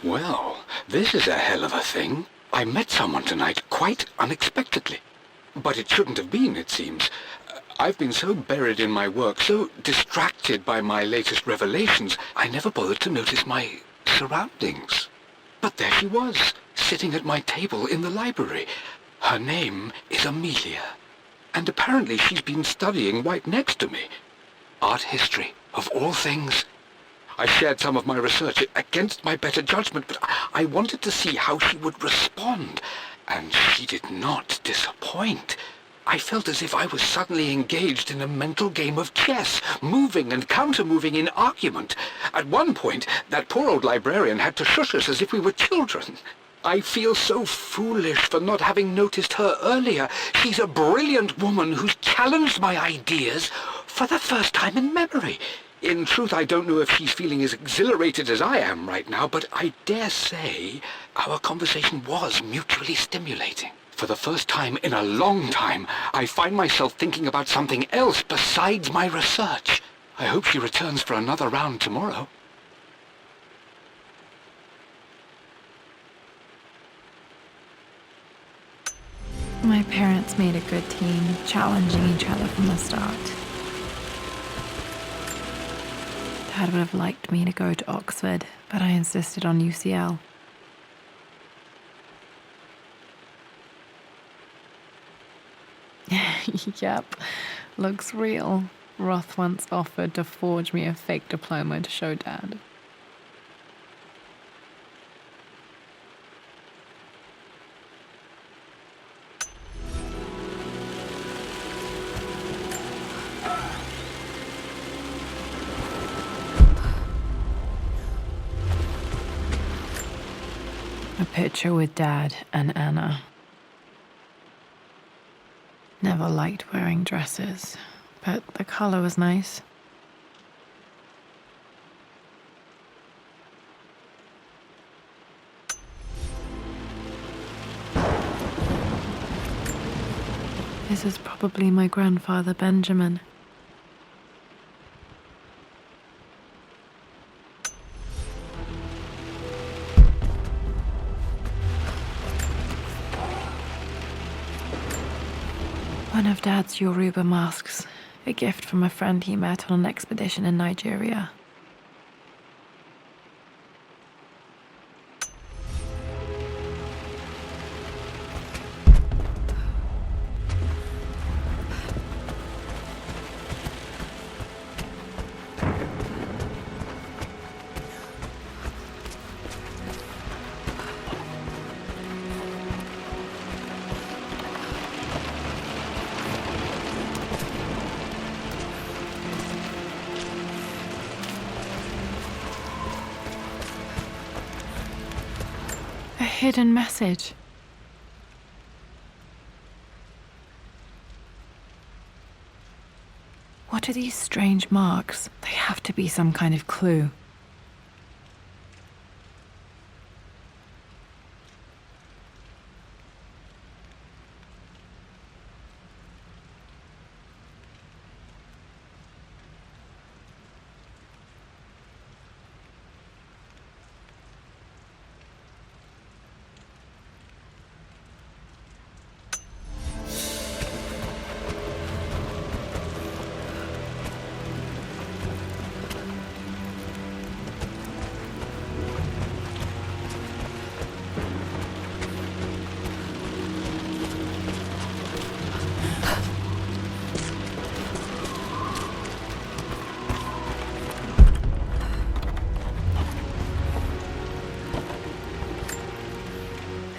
Well, this is a hell of a thing. I met someone tonight quite unexpectedly. But it shouldn't have been, it seems. I've been so buried in my work, so distracted by my latest revelations, I never bothered to notice my surroundings. But there she was, sitting at my table in the library. Her name is Amelia. And apparently she's been studying right next to me. Art history, of all things. I shared some of my research against my better judgment, but I wanted to see how she would respond. And she did not disappoint. I felt as if I was suddenly engaged in a mental game of chess, moving and counter-moving in argument. At one point, that poor old librarian had to shush us as if we were children. I feel so foolish for not having noticed her earlier. She's a brilliant woman who's challenged my ideas for the first time in memory. In truth, I don't know if she's feeling as exhilarated as I am right now, but I dare say our conversation was mutually stimulating. For the first time in a long time, I find myself thinking about something else besides my research. I hope she returns for another round tomorrow. My parents made a good team, challenging each other from the start. Dad would have liked me to go to Oxford, but I insisted on UCL. Yep, looks real. Roth once offered to forge me a fake diploma to show Dad. A picture with Dad and Anna. Never liked wearing dresses, but the color was nice. This is probably my grandfather, Benjamin. One of Dad's Yoruba masks, a gift from a friend he met on an expedition in Nigeria. A hidden message. What are these strange marks? They have to be some kind of clue.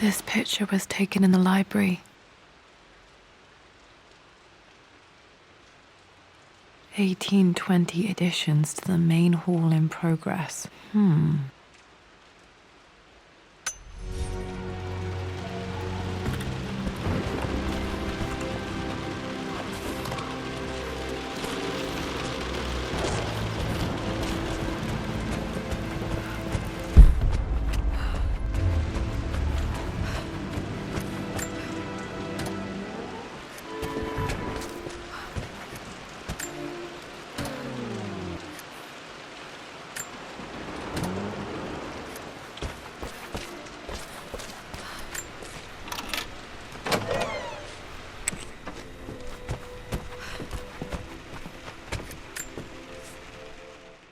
This picture was taken in the library. 1820 additions to the main hall in progress.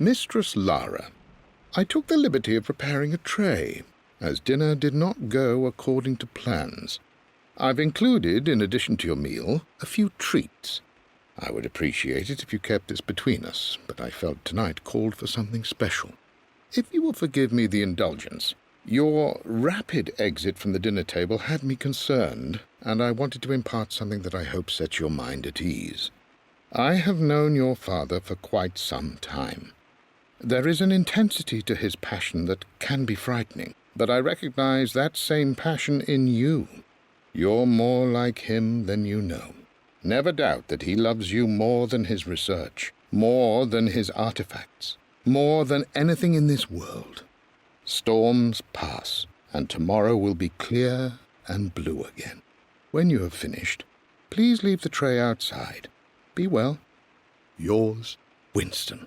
Mistress Lara, I took the liberty of preparing a tray, as dinner did not go according to plans. I've included, in addition to your meal, a few treats. I would appreciate it if you kept this between us, but I felt tonight called for something special. If you will forgive me the indulgence, your rapid exit from the dinner table had me concerned, and I wanted to impart something that I hope sets your mind at ease. I have known your father for quite some time. There is an intensity to his passion that can be frightening, but I recognize that same passion in you. You're more like him than you know. Never doubt that he loves you more than his research, more than his artifacts, more than anything in this world. Storms pass, and tomorrow will be clear and blue again. When you have finished, please leave the tray outside. Be well. Yours, Winston.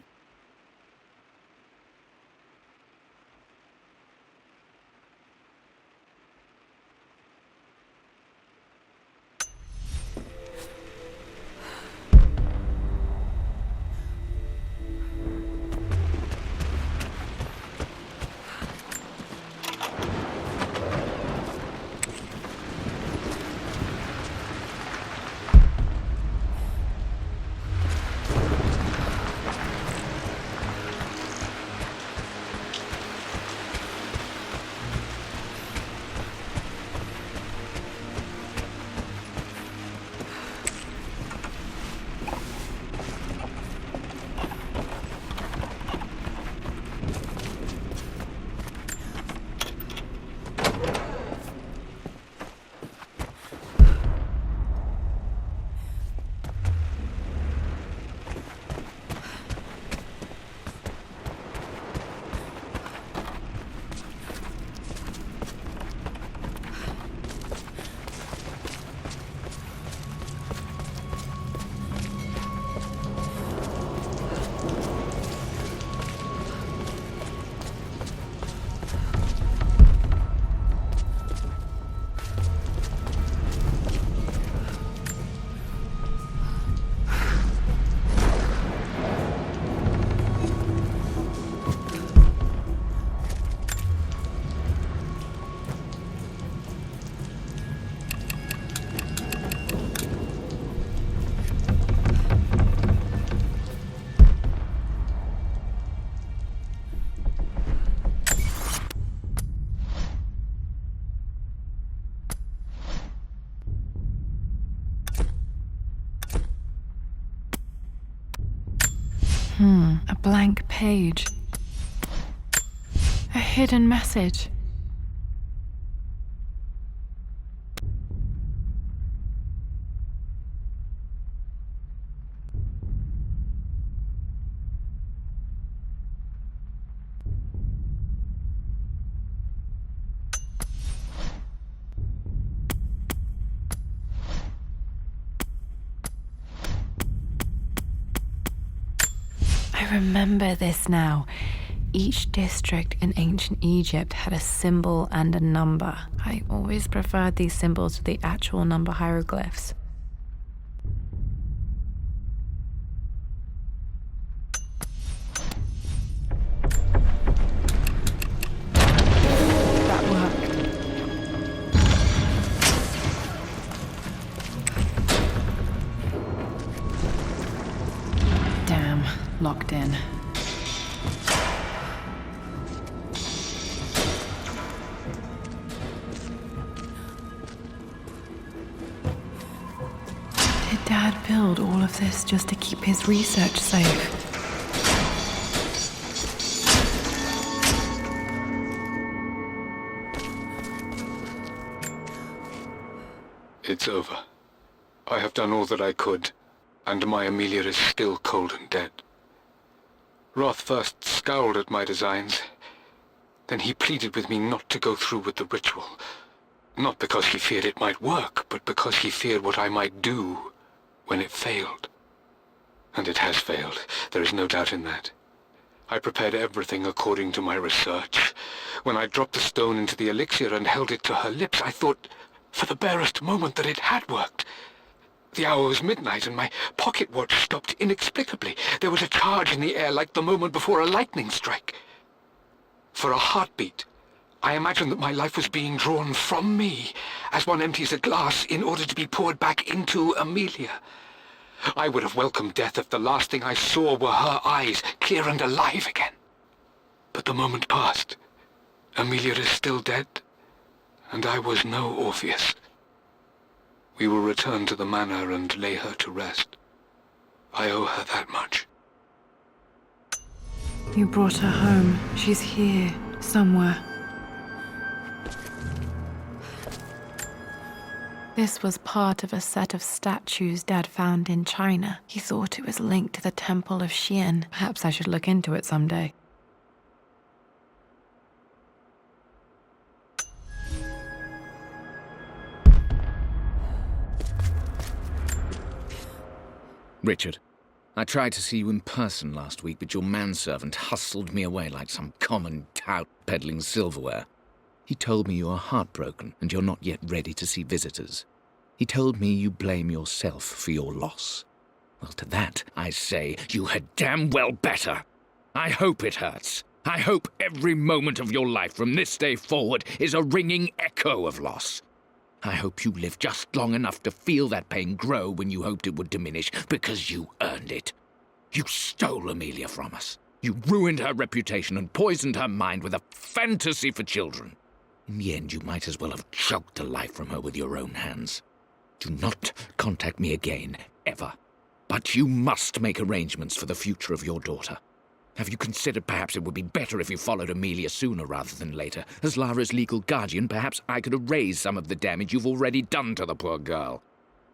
A blank page. A hidden message. I remember this now. Each district in ancient Egypt had a symbol and a number. I always preferred these symbols to the actual number hieroglyphs. That worked. Damn, locked in. Did Dad build all of this just to keep his research safe? It's over. I have done all that I could, and my Amelia is still cold and dead. Roth first scowled at my designs. Then he pleaded with me not to go through with the ritual. Not because he feared it might work, but because he feared what I might do when it failed. And it has failed. There is no doubt in that. I prepared everything according to my research. When I dropped the stone into the elixir and held it to her lips, I thought for the barest moment that it had worked. The hour was midnight, and my pocket watch stopped inexplicably. There was a charge in the air like the moment before a lightning strike. For a heartbeat, I imagined that my life was being drawn from me, as one empties a glass in order to be poured back into Amelia. I would have welcomed death if the last thing I saw were her eyes, clear and alive again. But the moment passed. Amelia is still dead, and I was no Orpheus. We will return to the manor and lay her to rest. I owe her that much. You brought her home. She's here, somewhere. This was part of a set of statues Dad found in China. He thought it was linked to the Temple of Xian. Perhaps I should look into it someday. Richard, I tried to see you in person last week, but your manservant hustled me away like some common tout peddling silverware. He told me you are heartbroken and you're not yet ready to see visitors. He told me you blame yourself for your loss. Well, to that, I say you had damn well better. I hope it hurts. I hope every moment of your life from this day forward is a ringing echo of loss. I hope you live just long enough to feel that pain grow when you hoped it would diminish, because you earned it. You stole Amelia from us. You ruined her reputation and poisoned her mind with a fantasy for children. In the end, you might as well have choked the life from her with your own hands. Do not contact me again, ever. But you must make arrangements for the future of your daughter. Have you considered perhaps it would be better if you followed Amelia sooner rather than later? As Lara's legal guardian, perhaps I could erase some of the damage you've already done to the poor girl.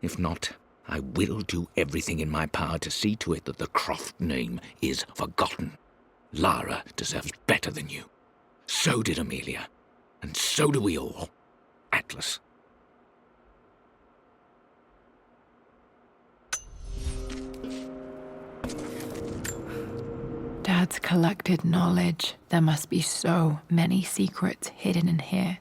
If not, I will do everything in my power to see to it that the Croft name is forgotten. Lara deserves better than you. So did Amelia. And so do we all. Atlas. Dad's collected knowledge. There must be so many secrets hidden in here.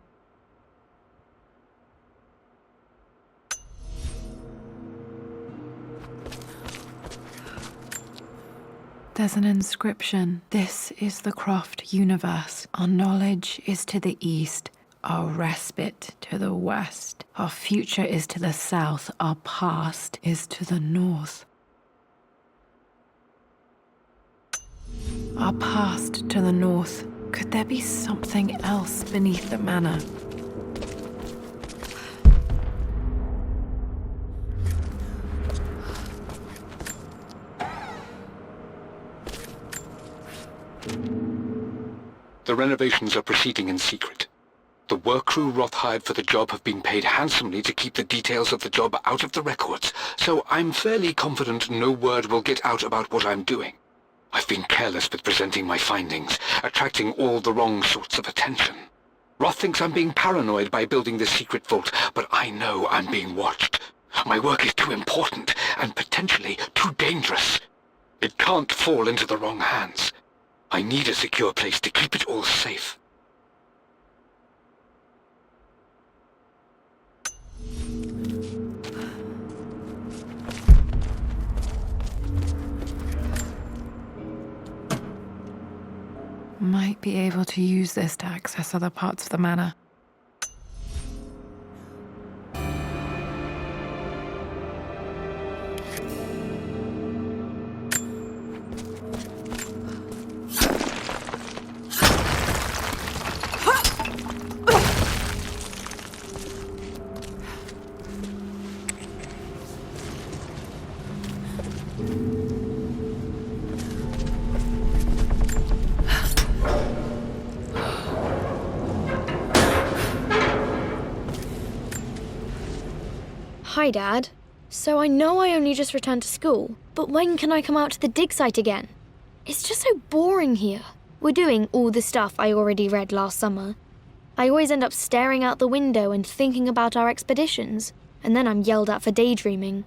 There's an inscription. This is the Croft universe. Our knowledge is to the east, our respite to the west. Our future is to the south, our past is to the north. Our past to the north. Could there be something else beneath the manor? The renovations are proceeding in secret. The work crew Roth hired for the job have been paid handsomely to keep the details of the job out of the records, so I'm fairly confident no word will get out about what I'm doing. I've been careless with presenting my findings, attracting all the wrong sorts of attention. Roth thinks I'm being paranoid by building this secret vault, but I know I'm being watched. My work is too important and potentially too dangerous. It can't fall into the wrong hands. I need a secure place to keep it all safe. Might be able to use this to access other parts of the manor. Hi, Dad. So I know I only just returned to school, but when can I come out to the dig site again? It's just so boring here. We're doing all the stuff I already read last summer. I always end up staring out the window and thinking about our expeditions, and then I'm yelled at for daydreaming.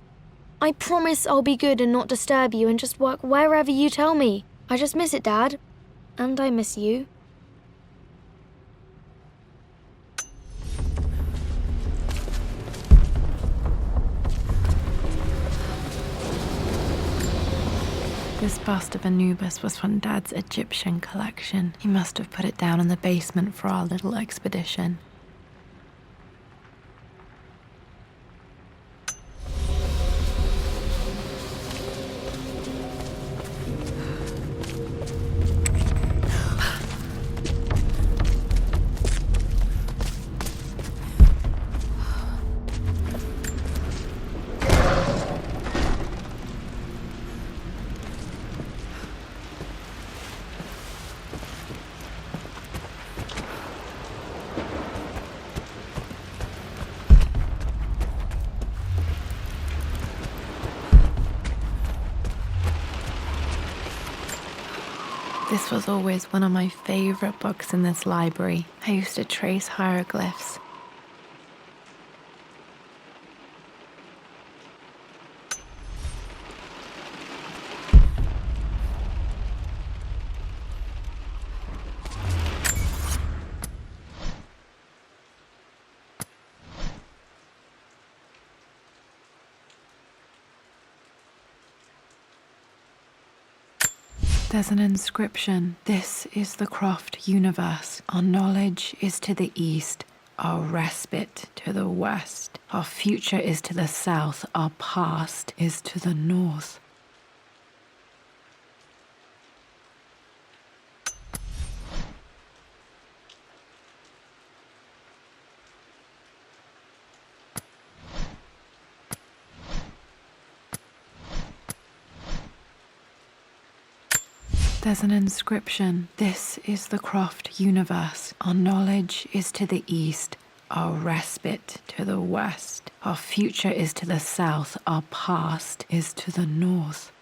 I promise I'll be good and not disturb you and just work wherever you tell me. I just miss it, Dad. And I miss you. This bust of Anubis was from Dad's Egyptian collection. He must have put it down in the basement for our little expedition. This was always one of my favorite books in this library. I used to trace hieroglyphs. There's an inscription. This is the Croft universe. Our knowledge is to the east, our respite to the west. Our future is to the south, our past is to the north. There's an inscription. This is the Croft universe. Our knowledge is to the east, our respite to the west. Our future is to the south, our past is to the north.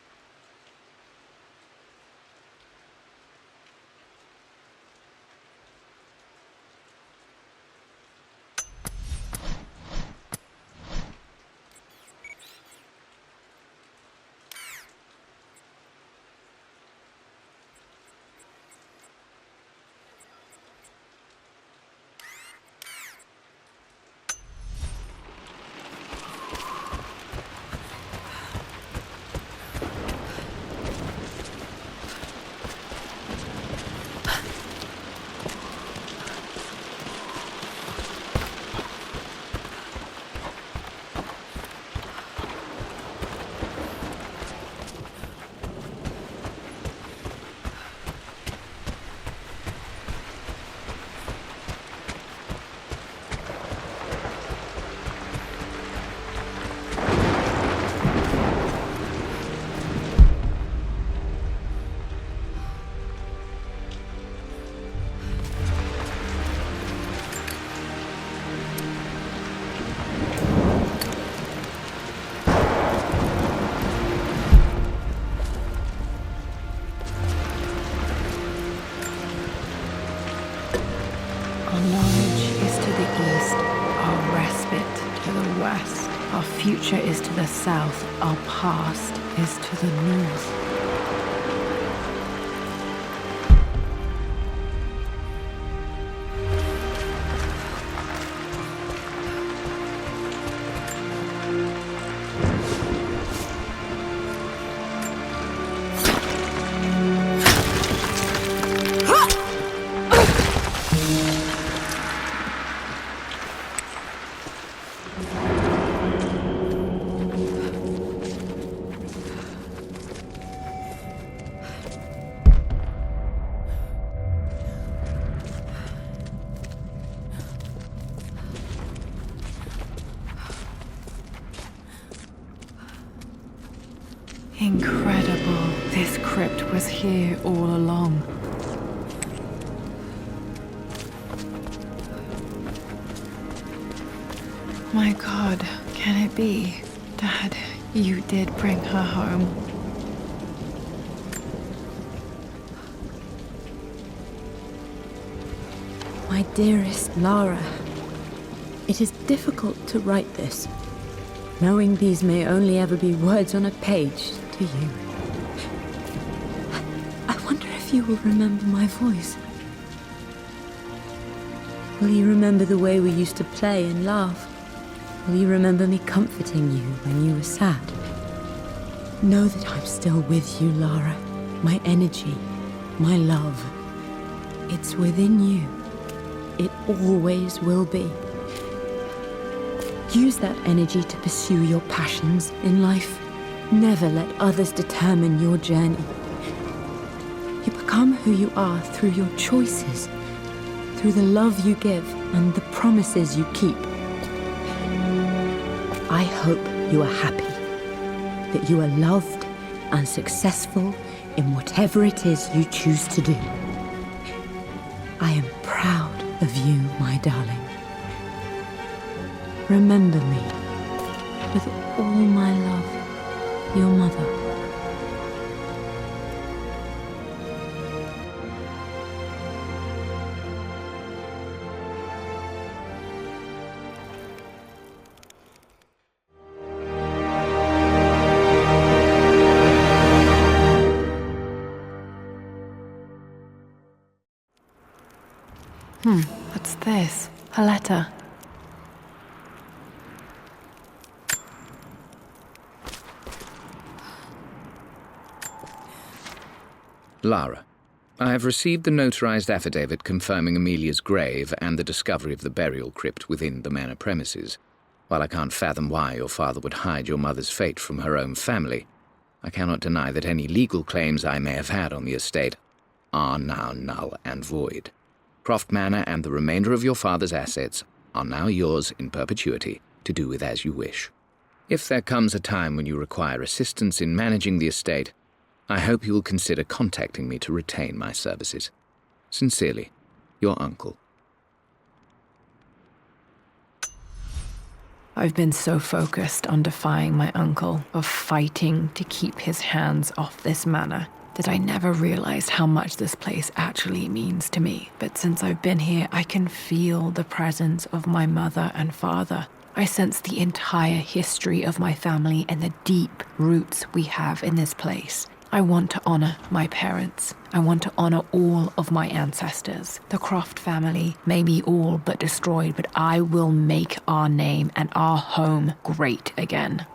Our future is to the south, our past is to the north. Incredible. This crypt was here all along. My God, can it be? Dad, you did bring her home. My dearest Lara, it is difficult to write this, knowing these may only ever be words on a page to you. I wonder if you will remember my voice. Will you remember the way we used to play and laugh? Will you remember me comforting you when you were sad? Know that I'm still with you, Lara. My energy, my love. It's within you. It always will be. Use that energy to pursue your passions in life. Never let others determine your journey. You become who you are through your choices, through the love you give and the promises you keep. I hope you are happy, that you are loved and successful in whatever it is you choose to do. I am proud of you, my darling. Remember me, with all my love, your mother. What's this? A letter. Lara, I have received the notarized affidavit confirming Amelia's grave and the discovery of the burial crypt within the manor premises. While I can't fathom why your father would hide your mother's fate from her own family, I cannot deny that any legal claims I may have had on the estate are now null and void. Croft Manor and the remainder of your father's assets are now yours in perpetuity to do with as you wish. If there comes a time when you require assistance in managing the estate, I hope you will consider contacting me to retain my services. Sincerely, your uncle. I've been so focused on defying my uncle, of fighting to keep his hands off this manor, that I never realized how much this place actually means to me. But since I've been here, I can feel the presence of my mother and father. I sense the entire history of my family and the deep roots we have in this place. I want to honor my parents. I want to honor all of my ancestors. The Croft family may be all but destroyed, but I will make our name and our home great again.